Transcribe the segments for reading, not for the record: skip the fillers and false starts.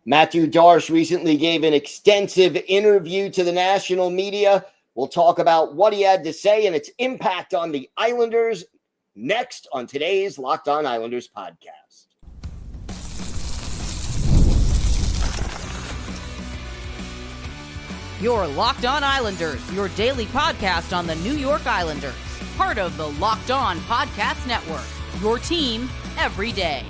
Mathieu Darche recently gave an extensive interview to the national media. We'll talk about what he had to say and its impact on the Islanders next on today's Locked On Islanders podcast. Your Locked On Islanders, your daily podcast on the New York Islanders. Part of the Locked On Podcast Network, your team every day.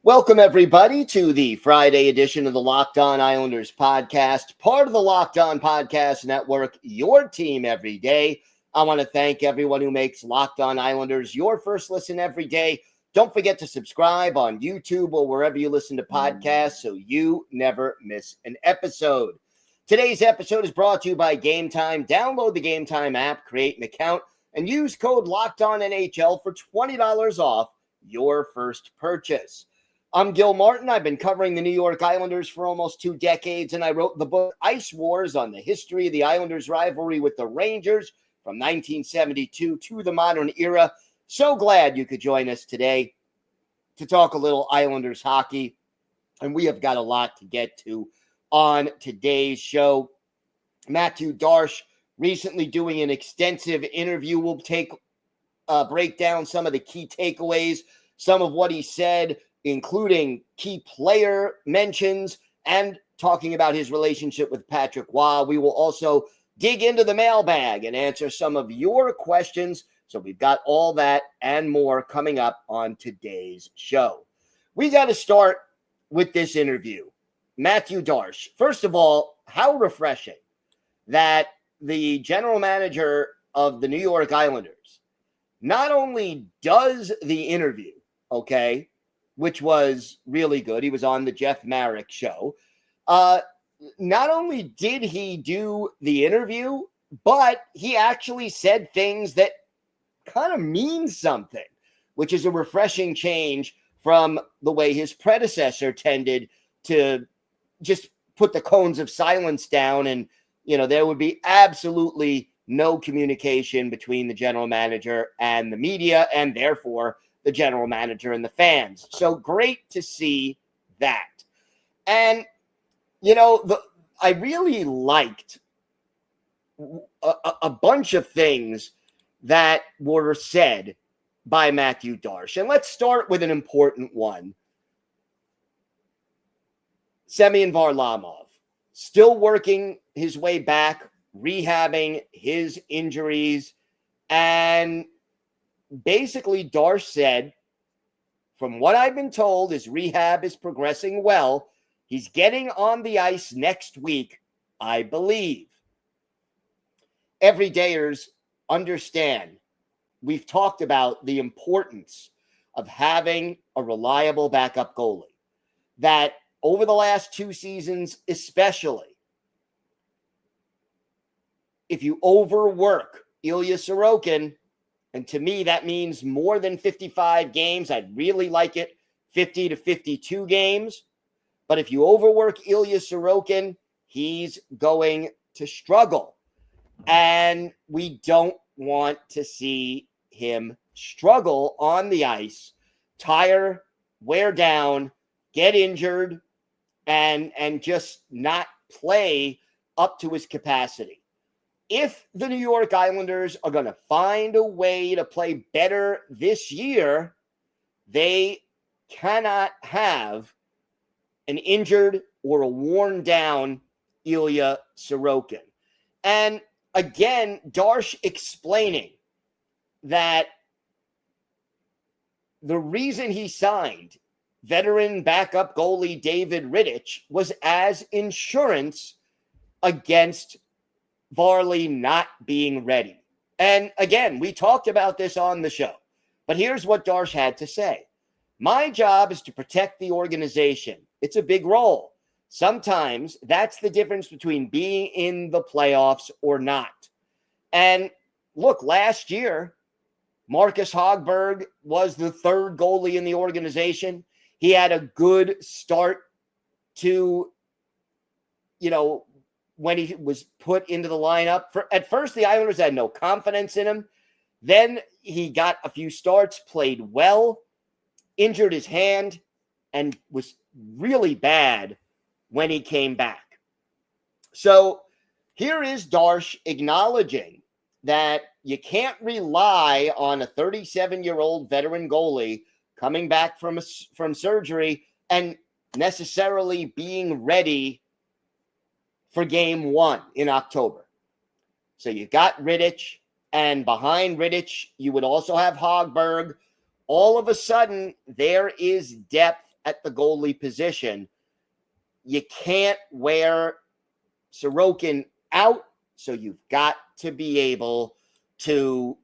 Welcome, everybody, to the Friday edition of the Locked On Islanders podcast, part of the Locked On Podcast Network, your team every day. I want to thank everyone who makes Locked On Islanders your first listen every day. Don't forget to subscribe on YouTube or wherever you listen to podcasts so you never miss an episode. Today's episode is brought to you by Game Time. Download the Game Time app, create an account, and use code LOCKEDONNHL for $20 off your first purchase. I'm Gil Martin. I've been covering the New York Islanders for almost 2 decades, and I wrote the book Ice Wars on the history of the Islanders' rivalry with the Rangers from 1972 to the modern era. So glad you could join us today to talk a little Islanders hockey, and we have got a lot to get to on today's show. Mathieu Darche recently doing an extensive interview. We'll break down some of the key takeaways, some of what he said, including key player mentions, and talking about his relationship with Patrick Waugh. We will also dig into the mailbag and answer some of your questions. So we've got all that and more coming up on today's show. We got to start with this interview. Mathieu Darche. First of all, how refreshing that the general manager of the New York Islanders not only does the interview, okay, which was really good. He was on the Jeff Marek show. Not only did he do the interview, but he actually said things that kind of means something, which is a refreshing change from the way his predecessor tended to just put the cones of silence down, and there would be absolutely no communication between the general manager and the media, and therefore the general manager and the fans. So great to see that. And I really liked a bunch of things that were said by Mathieu Darche. And let's start with an important one. Semyon Varlamov, still working his way back, rehabbing his injuries. And basically, Darche said, from what I've been told, his rehab is progressing well. He's getting on the ice next week, I believe. Everydayers understand. We've talked about the importance of having a reliable backup goalie. That over the last 2 seasons, especially, if you overwork Ilya Sorokin, and to me that means more than 55 games, I'd really like it 50 to 52 games. But if you overwork Ilya Sorokin, he's going to struggle. And we don't want to see him struggle on the ice, tire, wear down, get injured, and just not play up to his capacity. If the New York Islanders are going to find a way to play better this year, they cannot have an injured or a worn down Ilya Sorokin. And again, Darche explaining that the reason he signed veteran backup goalie David Ritchie was as insurance against Varley not being ready. And again, we talked about this on the show, but here's what Darche had to say. My job is to protect the organization. It's a big role. Sometimes that's the difference between being in the playoffs or not. And look, last year, Marcus Hogberg was the 3rd goalie in the organization. He had a good start to, when he was put into the lineup. At first, the Islanders had no confidence in him. Then he got a few starts, played well, injured his hand, and was really bad when he came back. So here is Darche acknowledging that you can't rely on a 37-year-old veteran goalie coming back from surgery and necessarily being ready for game 1 in October. So you got Ritchie, and behind Ritchie, you would also have Hogberg. All of a sudden, there is depth at the goalie position. You can't wear Sorokin out, so you've got to be able to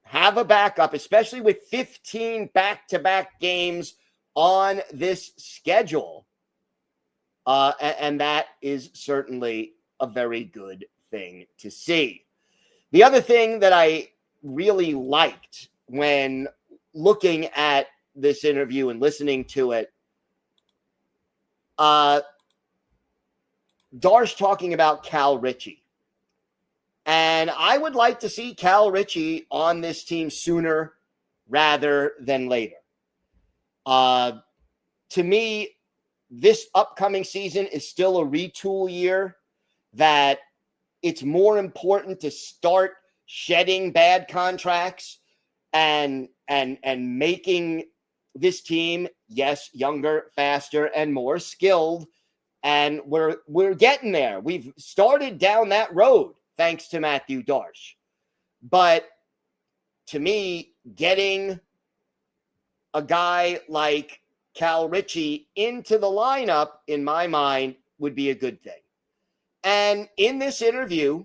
have a backup, especially with 15 back-to-back games on this schedule. And that is certainly a very good thing to see. The other thing that I really liked when looking at this interview and listening to it, Darche talking about Cal Ritchie. And I would like to see Cal Ritchie on this team sooner rather than later. To me, this upcoming season is still a retool year, that it's more important to start shedding bad contracts and making this team, yes, younger, faster, and more skilled. And we're getting there. We've started down that road thanks to Mathieu Darche. But to me, getting a guy like Cal Ritchie into the lineup, in my mind, would be a good thing. And in this interview,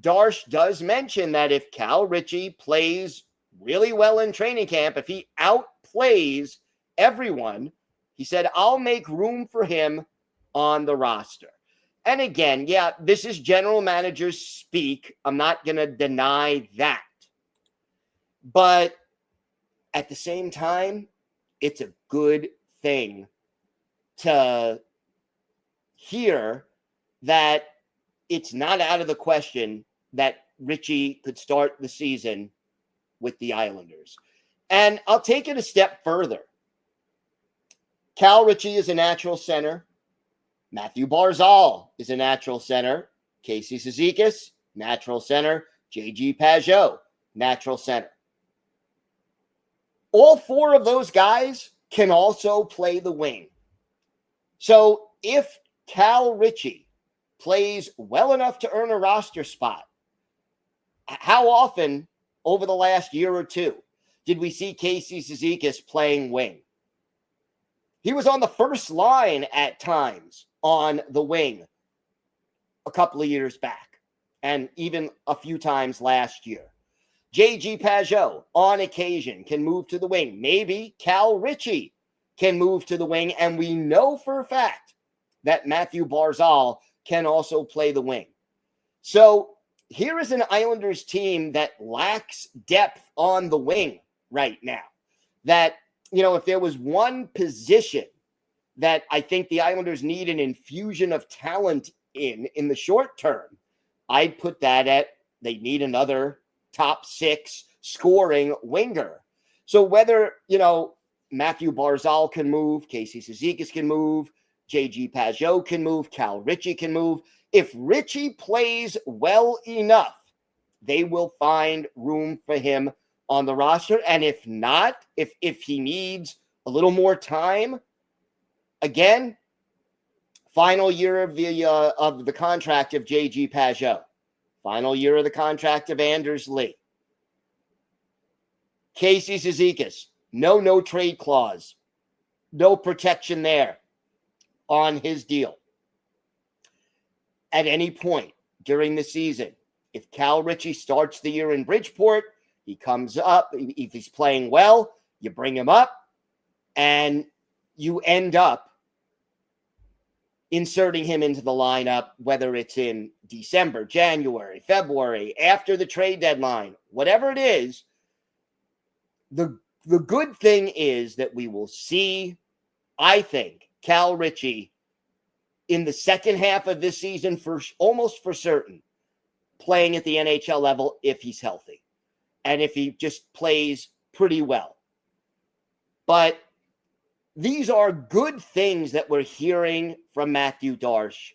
Darche does mention that if Cal Ritchie plays really well in training camp, if he outplays everyone, he said, I'll make room for him on the roster. And again, yeah, this is general managers speak. I'm not going to deny that. But at the same time, it's a good thing to hear that it's not out of the question that Ritchie could start the season with the Islanders. And I'll take it a step further. Cal Ritchie is a natural center. Mathew Barzal is a natural center. Casey Cizikas, natural center. J.G. Pageau, natural center. All 4 of those guys can also play the wing. So if Cal Ritchie plays well enough to earn a roster spot, how often over the last year or two did we see Casey Cizikas playing wing? He was on the first line at times on the wing a couple of years back, and even a few times last year. J.G. Pageau, on occasion, can move to the wing. Maybe Cal Ritchie can move to the wing, and we know for a fact that Mathew Barzal can also play the wing. So here is an Islanders team that lacks depth on the wing right now. That, you know, if there was one position that I think the Islanders need an infusion of talent in the short term, I'd put that at they need another top 6 scoring winger. So whether, you know, Mathew Barzal can move, Casey Cizikas can move, J.G. Pageau can move, Cal Ritchie can move. If Ritchie plays well enough, they will find room for him on the roster. And if not, if he needs a little more time, again, final year of the contract of J.G. Pageau. Final year of the contract of Anders Lee. Casey Cizikas, no trade clause. No protection there on his deal. At any point during the season, if Cal Ritchie starts the year in Bridgeport, he comes up. If he's playing well, you bring him up, and you end up inserting him into the lineup, whether it's in December, January, February, after the trade deadline, whatever it is. The good thing is that we will see, I think, Cal Ritchie in the second half of this season, for almost for certain, playing at the NHL level if he's healthy and if he just plays pretty well. But these are good things that we're hearing from Mathieu Darche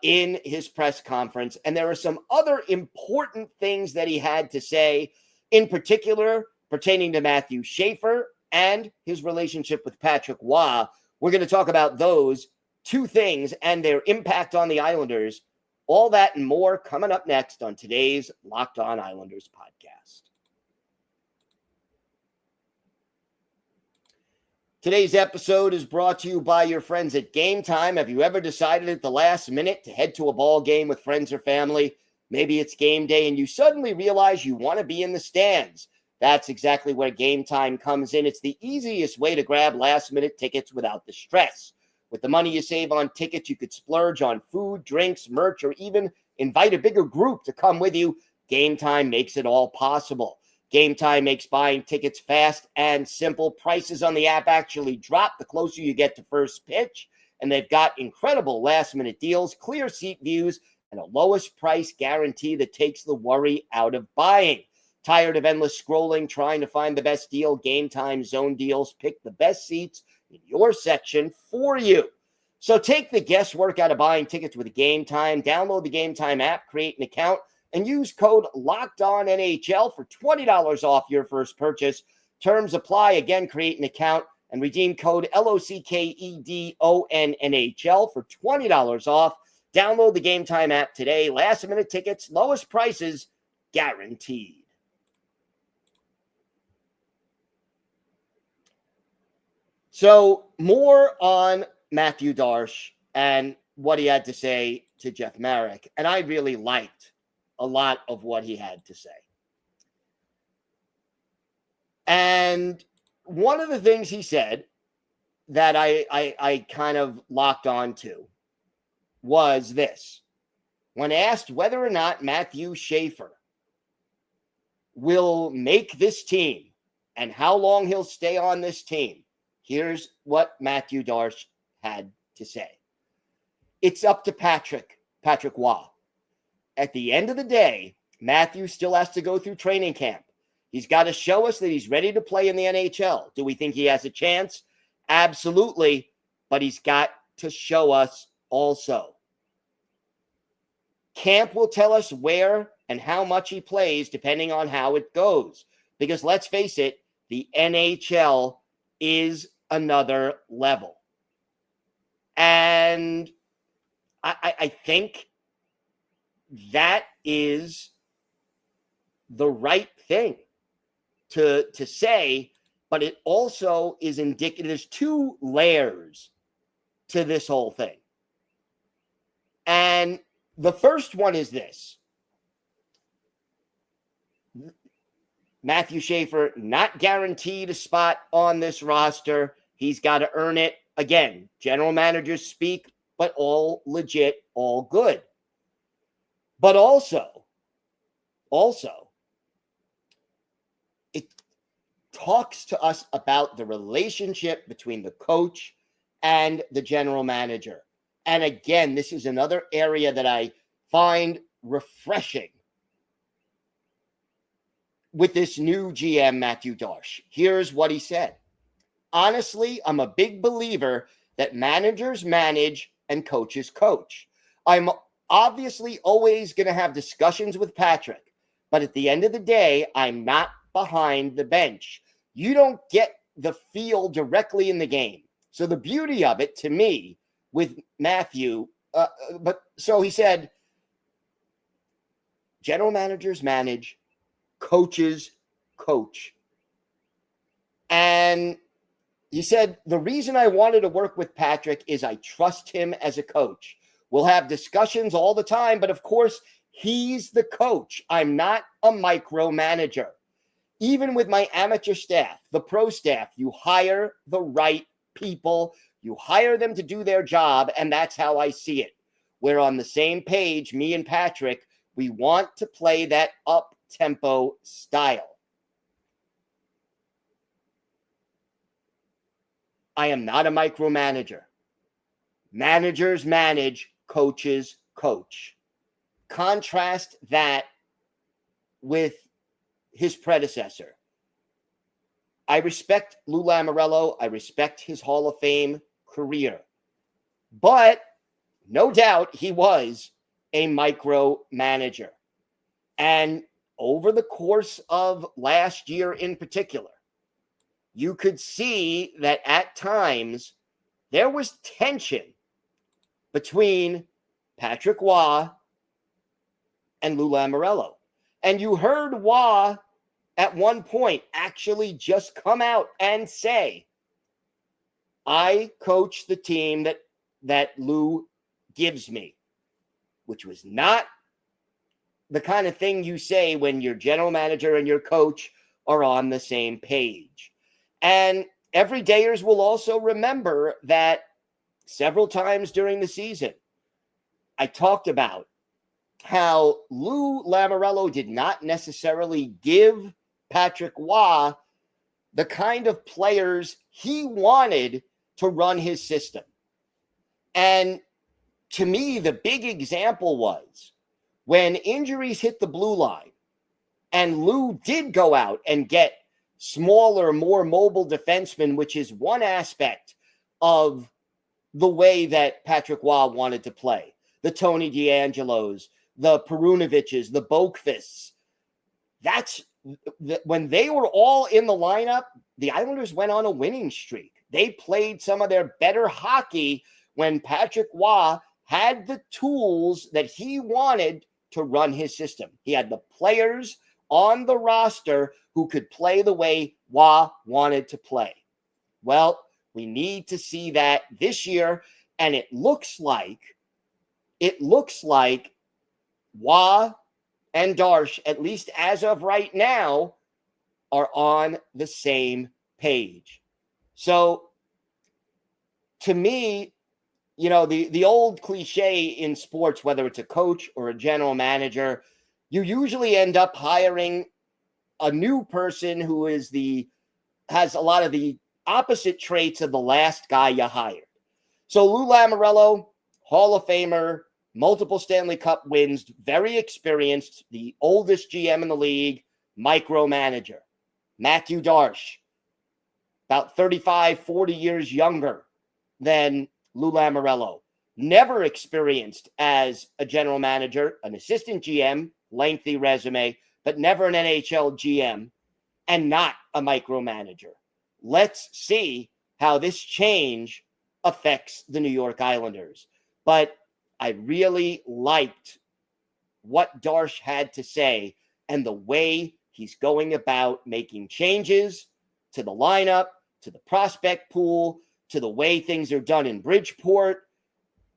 in his press conference. And there are some other important things that he had to say, in particular pertaining to Matthew Schaefer and his relationship with Patrick Roy. We're going to talk about those two things and their impact on the Islanders. All that and more coming up next on today's Locked On Islanders podcast. Today's episode is brought to you by your friends at Game Time. Have you ever decided at the last minute to head to a ball game with friends or family? Maybe it's game day and you suddenly realize you want to be in the stands. That's exactly where Game Time comes in. It's the easiest way to grab last-minute tickets without the stress. With the money you save on tickets, you could splurge on food, drinks, merch, or even invite a bigger group to come with you. Game Time makes it all possible. Game Time makes buying tickets fast and simple. Prices on the app actually drop the closer you get to first pitch, and they've got incredible last-minute deals, clear seat views, and a lowest price guarantee that takes the worry out of buying. Tired of endless scrolling, trying to find the best deal? Game Time Zone Deals pick the best seats in your section for you. So take the guesswork out of buying tickets with Game Time. Download the Game Time app, create an account, and use code LOCKEDONNHL for $20 off your first purchase. Terms apply. Again, create an account and redeem code LOCKEDONNHL for $20 off. Download the Game Time app today. Last-minute tickets, lowest prices, guaranteed. So more on Mathieu Darche and what he had to say to Jeff Marek. And I really liked a lot of what he had to say. And one of the things he said that I kind of locked on to was this. When asked whether or not Matthew Schaefer will make this team and how long he'll stay on this team, here's what Mathieu Darche had to say. It's up to Patrick Roy. At the end of the day, Matthew still has to go through training camp. He's got to show us that he's ready to play in the NHL. Do we think he has a chance? Absolutely. But he's got to show us also. Camp will tell us where and how much he plays depending on how it goes. Because let's face it, the NHL is another level. And I think that is the right thing to say, but it also is indicative. There's two layers to this whole thing. And the first one is this. Matthew Schaefer, not guaranteed a spot on this roster. He's got to earn it. Again, general managers speak, but all legit, all good. But also, it talks to us about the relationship between the coach and the general manager. And again, this is another area that I find refreshing with this new GM, Mathieu Darche. Here's what he said. Honestly, I'm a big believer that managers manage and coaches coach. I'm obviously always going to have discussions with Patrick, but at the end of the day, I'm not behind the bench. You don't get the feel directly in the game. So the beauty of it to me with Matthew, so he said, general managers manage, coaches coach. And he said, the reason I wanted to work with Patrick is I trust him as a coach. We'll have discussions all the time, but of course, he's the coach. I'm not a micromanager. Even with my amateur staff, the pro staff, you hire the right people. You hire them to do their job, and that's how I see it. We're on the same page, me and Patrick. We want to play that up-tempo style. I am not a micromanager. Managers manage, coaches coach. Contrast that with his predecessor. I respect Lou Lamoriello. I respect his Hall of Fame career. But no doubt he was a micromanager. And over the course of last year in particular, you could see that at times there was tension between Patrick Waugh and Lou Lamoriello. And you heard Waugh at one point actually just come out and say, I coach the team that Lou gives me, which was not the kind of thing you say when your general manager and your coach are on the same page. And everydayers will also remember that several times during the season, I talked about how Lou Lamoriello did not necessarily give Patrick Waugh the kind of players he wanted to run his system. And to me, the big example was when injuries hit the blue line and Lou did go out and get smaller, more mobile defensemen, which is one aspect of the way that Patrick Waugh wanted to play. The Tony DeAngelos, the Perunoviches, the Boakfists. When they were all in the lineup, the Islanders went on a winning streak. They played some of their better hockey when Patrick Waugh had the tools that he wanted to run his system. He had the players on the roster who could play the way Waugh wanted to play. Well, we need to see that this year, and it looks like Waugh and Darche, at least as of right now, are on the same page. So, to me, you know, the old cliche in sports, whether it's a coach or a general manager, you usually end up hiring a new person who has a lot of the opposite traits of the last guy you hired. So Lou Lamoriello, Hall of Famer, multiple Stanley Cup wins, very experienced, the oldest GM in the league, micromanager. Mathieu Darche, about 35, 40 years younger than Lou Lamoriello, never experienced as a general manager, an assistant GM, lengthy resume, but never an NHL GM, and not a micromanager. Let's see how this change affects the New York Islanders. But I really liked what Darche had to say and the way he's going about making changes to the lineup, to the prospect pool, to the way things are done in Bridgeport,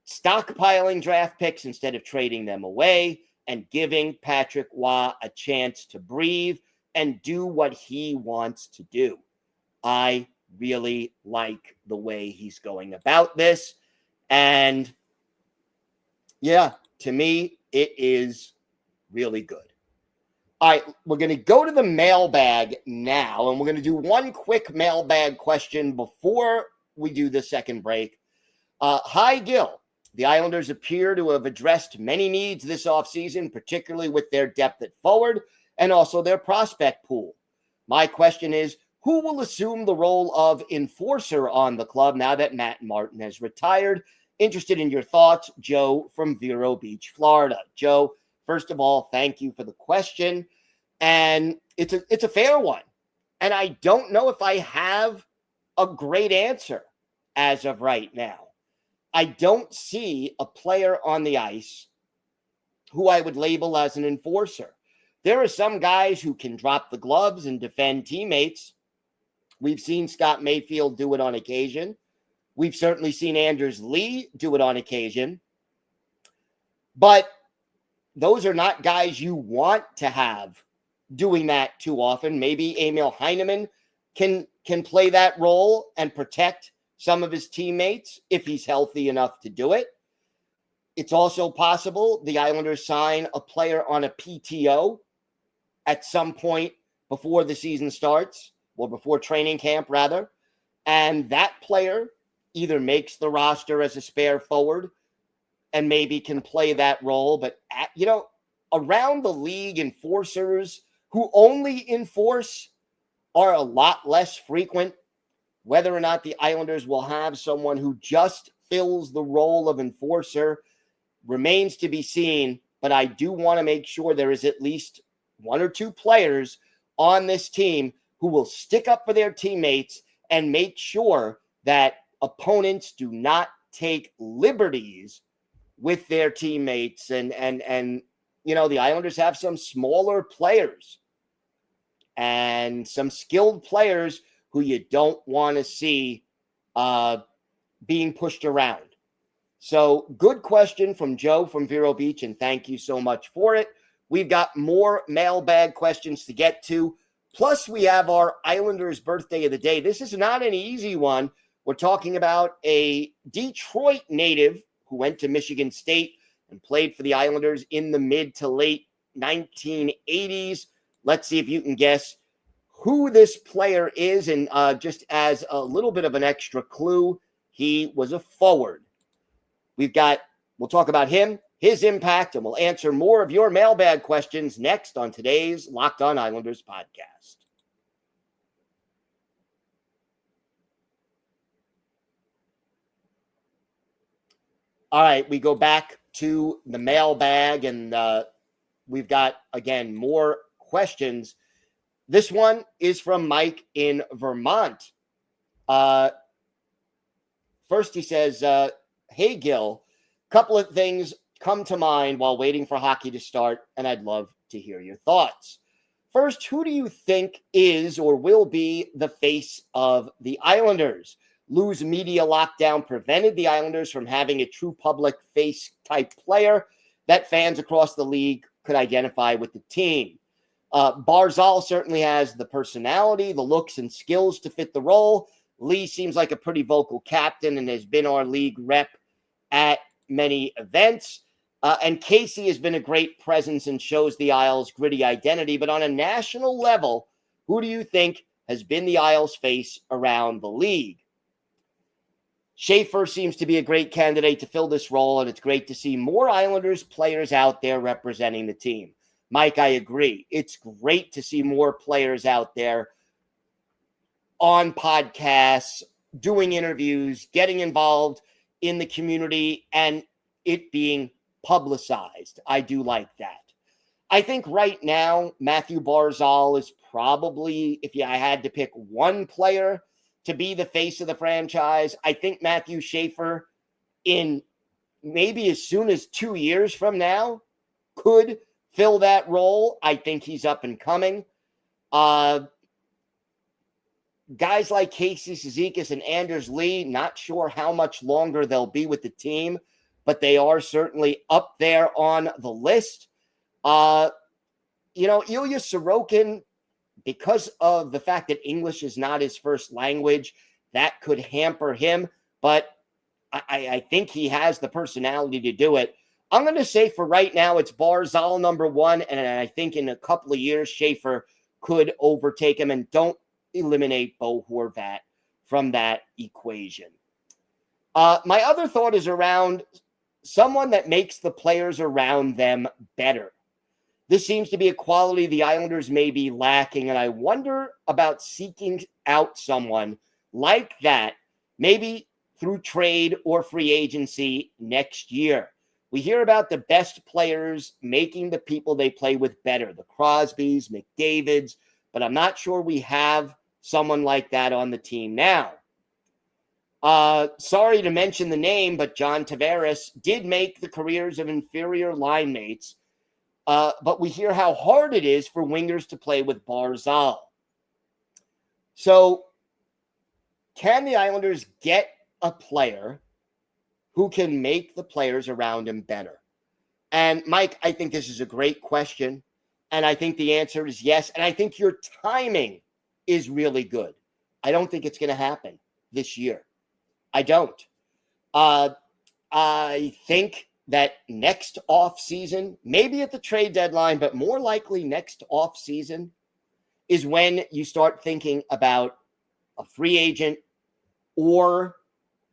stockpiling draft picks instead of trading them away, and giving Patrick Waugh a chance to breathe and do what he wants to do. I really like the way he's going about this. And yeah, to me, it is really good. All right, we're going to go to the mailbag now, and we're going to do one quick mailbag question before we do the second break. Hi, Gil. The Islanders appear to have addressed many needs this offseason, particularly with their depth at forward and also their prospect pool. My question is, who will assume the role of enforcer on the club now that Matt Martin has retired? Interested in your thoughts, Joe from Vero Beach, Florida. Joe, first of all, thank you for the question. And it's a fair one. And I don't know if I have a great answer as of right now. I don't see a player on the ice who I would label as an enforcer. There are some guys who can drop the gloves and defend teammates. We've seen Scott Mayfield do it on occasion. We've certainly seen Anders Lee do it on occasion. But those are not guys you want to have doing that too often. Maybe Emil Heineman can play that role and protect some of his teammates if he's healthy enough to do it. It's also possible the Islanders sign a player on a PTO at some point before the season starts, or before training camp, rather. And that player either makes the roster as a spare forward and maybe can play that role. But, around the league, enforcers who only enforce are a lot less frequent. Whether or not the Islanders will have someone who just fills the role of enforcer remains to be seen, but I do want to make sure there is at least one or two players on this team who will stick up for their teammates and make sure that opponents do not take liberties with their teammates. And you know, the Islanders have some smaller players and some skilled players who you don't want to see being pushed around. So good question from Joe from Vero Beach, and thank you so much for it. We've got more mailbag questions to get to. Plus, we have our Islanders birthday of the day. This is not an easy one. We're talking about a Detroit native who went to Michigan State and played for the Islanders in the mid to late 1980s. Let's see if you can guess who this player is. And just as a little bit of an extra clue, he was a forward. We'll talk about him, his impact, and we'll answer more of your mailbag questions next on today's Locked On Islanders podcast. All right, we go back to the mailbag, and we've got, again, more questions. This one is from Mike in Vermont. First, he says, hey, Gil, couple of things come to mind while waiting for hockey to start, and I'd love to hear your thoughts. First, who do you think is or will be the face of the Islanders? Lou's media lockdown prevented the Islanders from having a true public face type player that fans across the league could identify with the team. Barzal certainly has the personality, the looks, and skills to fit the role. Lee seems like a pretty vocal captain and has been our league rep at many events. And Casey has been a great presence and shows the Isles' gritty identity. But on a national level, who do you think has been the Isles' face around the league? Schaefer seems to be a great candidate to fill this role, and it's great to see more Islanders players out there representing the team. Mike, I agree. It's great to see more players out there on podcasts, doing interviews, getting involved in the community, and it being publicized. I do like that. I think right now, Mathew Barzal is probably, if I had to pick one player to be the face of the franchise, I think Matthew Schaefer, in maybe as soon as 2 years from now, could fill that role. I think he's up and coming. Guys like Casey Cizikas and Anders Lee, not sure how much longer they'll be with the team, but they are certainly up there on the list. Ilya Sorokin, because of the fact that English is not his first language, that could hamper him, but I think he has the personality to do it. I'm going to say for right now, it's Barzal number one, and I think in a couple of years, Schaefer could overtake him, and don't eliminate Bo Horvat from that equation. My other thought is around someone that makes the players around them better. This seems to be a quality the Islanders may be lacking, and I wonder about seeking out someone like that, maybe through trade or free agency next year. We hear about the best players making the people they play with better, the Crosbys, McDavids, but I'm not sure we have someone like that on the team now. Sorry to mention the name, but John Tavares did make the careers of inferior line mates, but we hear how hard it is for wingers to play with Barzal. So can the Islanders get a player who can make the players around him better? And Mike, I think this is a great question. And I think the answer is yes. And I think your timing is really good. I don't think it's going to happen this year. I don't. I think that next offseason, maybe at the trade deadline, but more likely next offseason, is when you start thinking about a free agent or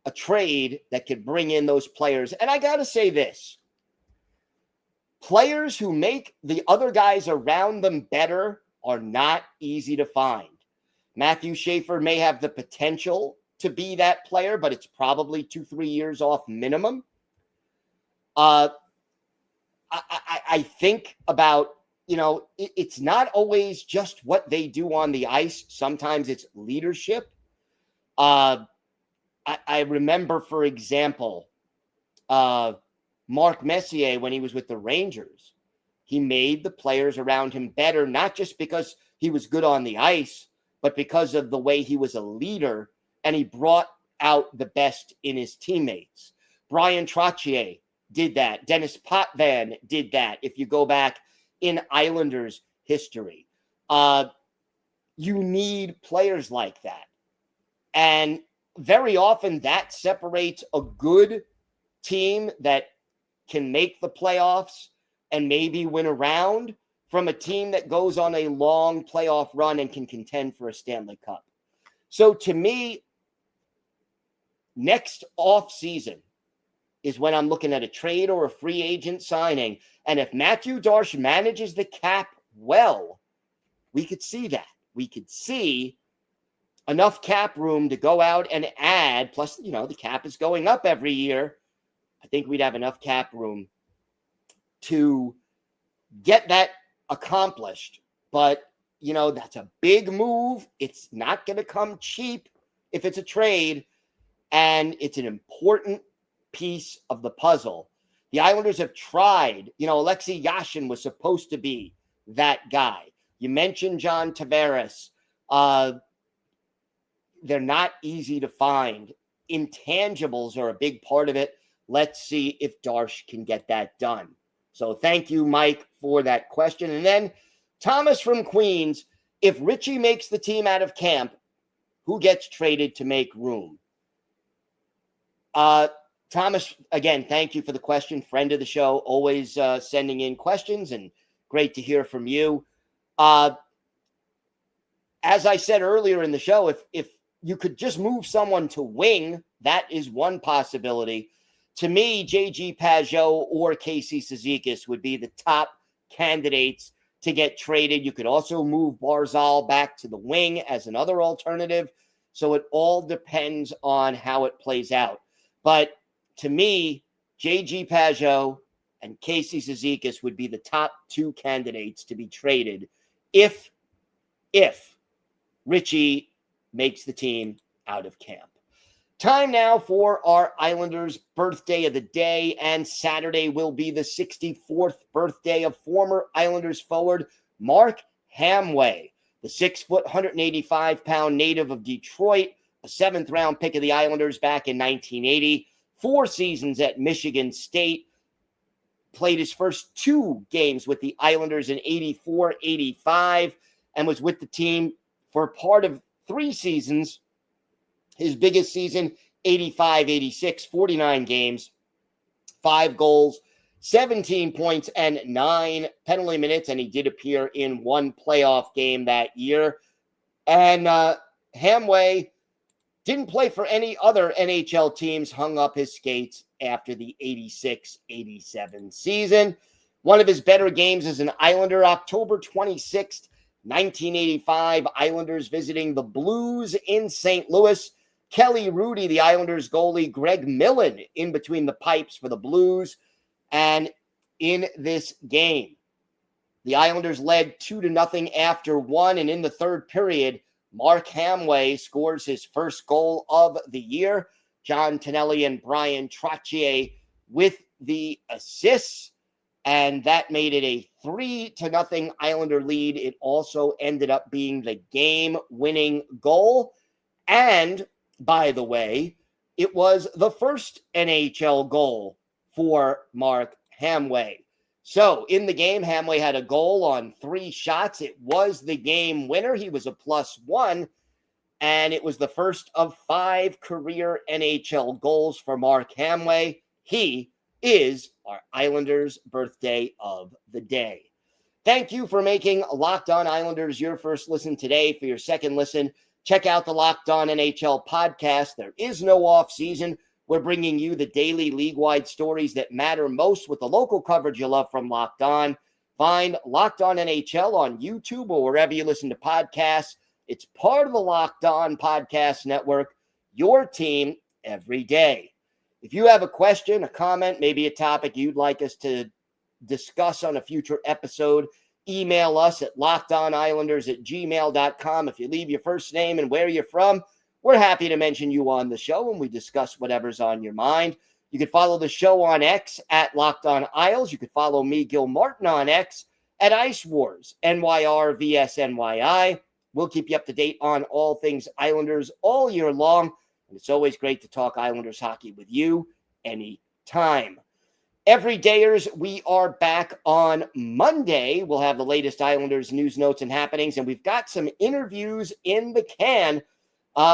a trade that could bring in those players. And I got to say this. Players who make the other guys around them better are not easy to find. Matthew Schaefer may have the potential to be that player, but it's probably 2-3 years off minimum. I think about, it's not always just what they do on the ice. Sometimes it's leadership. I remember, for example, Mark Messier, when he was with the Rangers, he made the players around him better, not just because he was good on the ice, but because of the way he was a leader and he brought out the best in his teammates. Brian Trottier did that. Dennis Potvin did that. If you go back in Islanders history, you need players like that. And very often that separates a good team that can make the playoffs and maybe win a round from a team that goes on a long playoff run and can contend for a Stanley Cup. So to me, next off season is when I'm looking at a trade or a free agent signing. And if Mathieu Darche manages the cap well, we could see that. We could see enough cap room to go out and add. Plus, the cap is going up every year. I think we'd have enough cap room to get that accomplished. But, that's a big move. It's not going to come cheap if it's a trade. And it's an important piece of the puzzle. The Islanders have tried. Alexei Yashin was supposed to be that guy. You mentioned John Tavares. They're not easy to find. Intangibles are a big part of it. Let's see if Darche can get that done. So thank you, Mike, for that question. And then Thomas from Queens, if Ritchie makes the team out of camp, who gets traded to make room? Thomas, again, thank you for the question. Friend of the show, always sending in questions, and great to hear from you. As I said earlier in the show, if you could just move someone to wing, that is one possibility. To me, J.G. Pageau or Casey Cizikas would be the top candidates to get traded. You could also move Barzal back to the wing as another alternative. So it all depends on how it plays out. But to me, J.G. Pageau and Casey Cizikas would be the top two candidates to be traded if Ritchie makes the team out of camp. Time now for our Islanders' birthday of the day, and Saturday will be the 64th birthday of former Islanders forward Mark Hamway, the 6-foot, 185-pound native of Detroit, a seventh-round pick of the Islanders back in 1980, 4 seasons at Michigan State, played his first 2 games with the Islanders in 84-85, and was with the team for part of 3 seasons. His biggest season, 85-86, 49 games, 5 goals, 17 points, and 9 penalty minutes, and he did appear in 1 playoff game that year. And Hamway didn't play for any other NHL teams, hung up his skates after the 86-87 season. One of his better games as an Islander, October 26th, 1985, Islanders visiting the Blues in St. Louis. Kelly Rudy, the Islanders goalie, Greg Millen in between the pipes for the Blues. And in this game, the Islanders led 2-0 after 1. And in the third period, Mark Hamway scores his first goal of the year. John Tonelli and Brian Trottier with the assists. And that made it a 3-0 Islander lead. It also ended up being the game-winning goal. And by the way, it was the first NHL goal for Mark Hamway. So in the game, Hamway had a goal on 3 shots. It was the game winner. He was a +1, and it was the first of 5 career NHL goals for Mark Hamway. He is our Islanders' birthday of the day. Thank you for making Locked On Islanders your first listen today. For your second listen, check out the Locked On NHL podcast. There is no off season. We're bringing you the daily league-wide stories that matter most with the local coverage you love from Locked On. Find Locked On NHL on YouTube or wherever you listen to podcasts. It's part of the Locked On Podcast Network, your team every day. If you have a question, a comment, maybe a topic you'd like us to discuss on a future episode, email us at lockedonislanders@gmail.com. If you leave your first name and where you're from, we're happy to mention you on the show when we discuss whatever's on your mind. You can follow the show on X at Locked On Isles. You can follow me, Gil Martin, on X at Ice Wars, NYRVSNYI. We'll keep you up to date on all things Islanders all year long. And it's always great to talk Islanders hockey with you anytime. Everydayers, we are back on Monday. We'll have the latest Islanders news, notes, and happenings. And we've got some interviews in the can,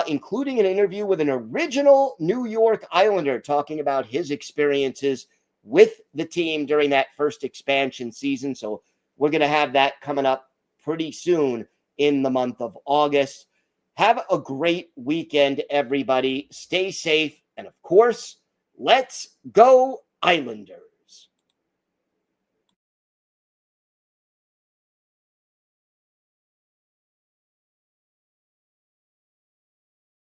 including an interview with an original New York Islander talking about his experiences with the team during that first expansion season. So we're going to have that coming up pretty soon in the month of August. Have a great weekend, everybody. Stay safe. And of course, let's go Islanders.